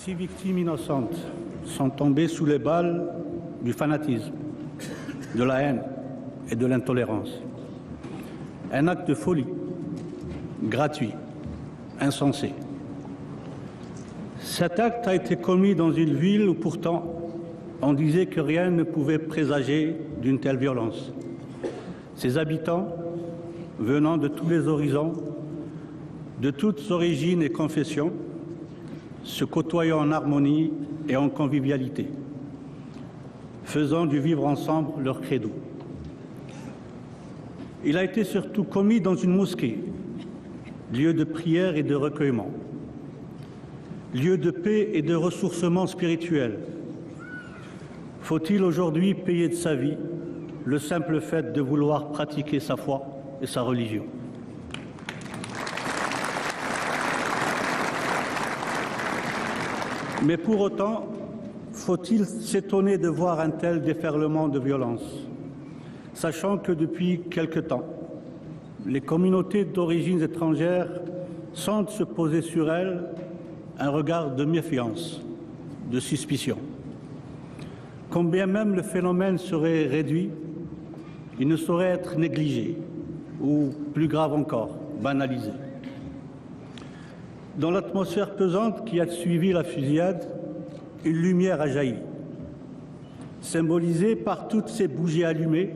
6 victimes innocentes sont tombées sous les balles du fanatisme, de la haine et de l'intolérance. Un acte de folie, gratuit, insensé. Cet acte a été commis dans une ville où pourtant on disait que rien ne pouvait présager d'une telle violence. Ses habitants, venant de tous les horizons, de toutes origines et confessions, se côtoyant en harmonie et en convivialité, faisant du vivre ensemble leur credo. Il a été surtout commis dans une mosquée, lieu de prière et de recueillement, lieu de paix et de ressourcement spirituel. Faut-il aujourd'hui payer de sa vie le simple fait de vouloir pratiquer sa foi et sa religion? Mais pour autant, faut-il s'étonner de voir un tel déferlement de violence, sachant que depuis quelque temps, les communautés d'origines étrangères sentent se poser sur elles un regard de méfiance, de suspicion. Quand bien même le phénomène serait réduit, il ne saurait être négligé ou, plus grave encore, banalisé. Dans l'atmosphère pesante qui a suivi la fusillade, une lumière a jailli, symbolisée par toutes ces bougies allumées,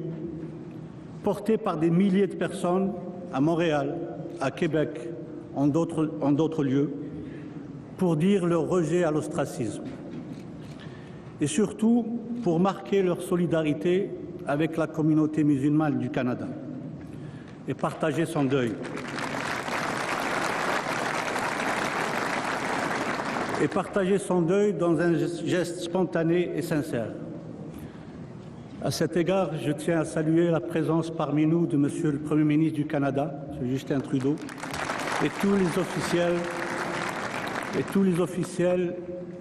portées par des milliers de personnes à Montréal, à Québec, en d'autres lieux, pour dire leur rejet à l'ostracisme. Et surtout pour marquer leur solidarité avec la communauté musulmane du Canada et partager son deuil. Et partager son deuil dans un geste spontané et sincère. À cet égard, je tiens à saluer la présence parmi nous de Monsieur le Premier ministre du Canada, M. Justin Trudeau, et tous les officiels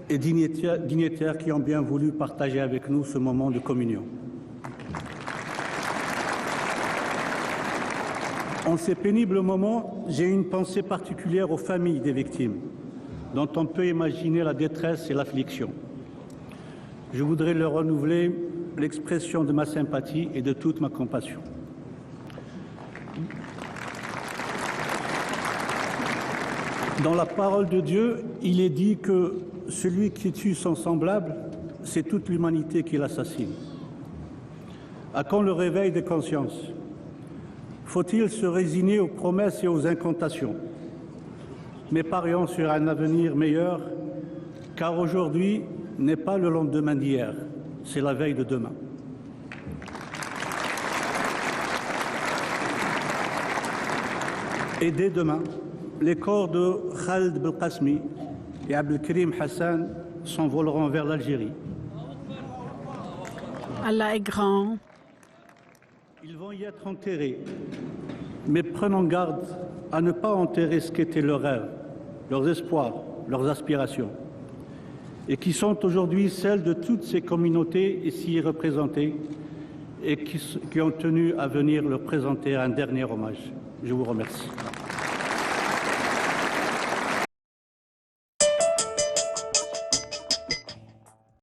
et dignitaires qui ont bien voulu partager avec nous ce moment de communion. En ces pénibles moments, j'ai une pensée particulière aux familles des victimes, dont on peut imaginer la détresse et l'affliction. Je voudrais leur renouveler l'expression de ma sympathie et de toute ma compassion. Dans la parole de Dieu, il est dit que celui qui tue son semblable, c'est toute l'humanité qui l'assassine. À quand le réveil des consciences? Faut-il se résigner aux promesses et aux incantations? Mais parions sur un avenir meilleur, car aujourd'hui n'est pas le lendemain d'hier, c'est la veille de demain. Et dès demain, les corps de Khaled Belkacemi et Abdelkrim Hassan s'envoleront vers l'Algérie. Allah est grand. Ils vont y être enterrés, mais prenons garde à ne pas enterrer ce qu'étaient leurs rêves, leurs espoirs, leurs aspirations, et qui sont aujourd'hui celles de toutes ces communautés ici représentées et qui ont tenu à venir leur présenter un dernier hommage. Je vous remercie.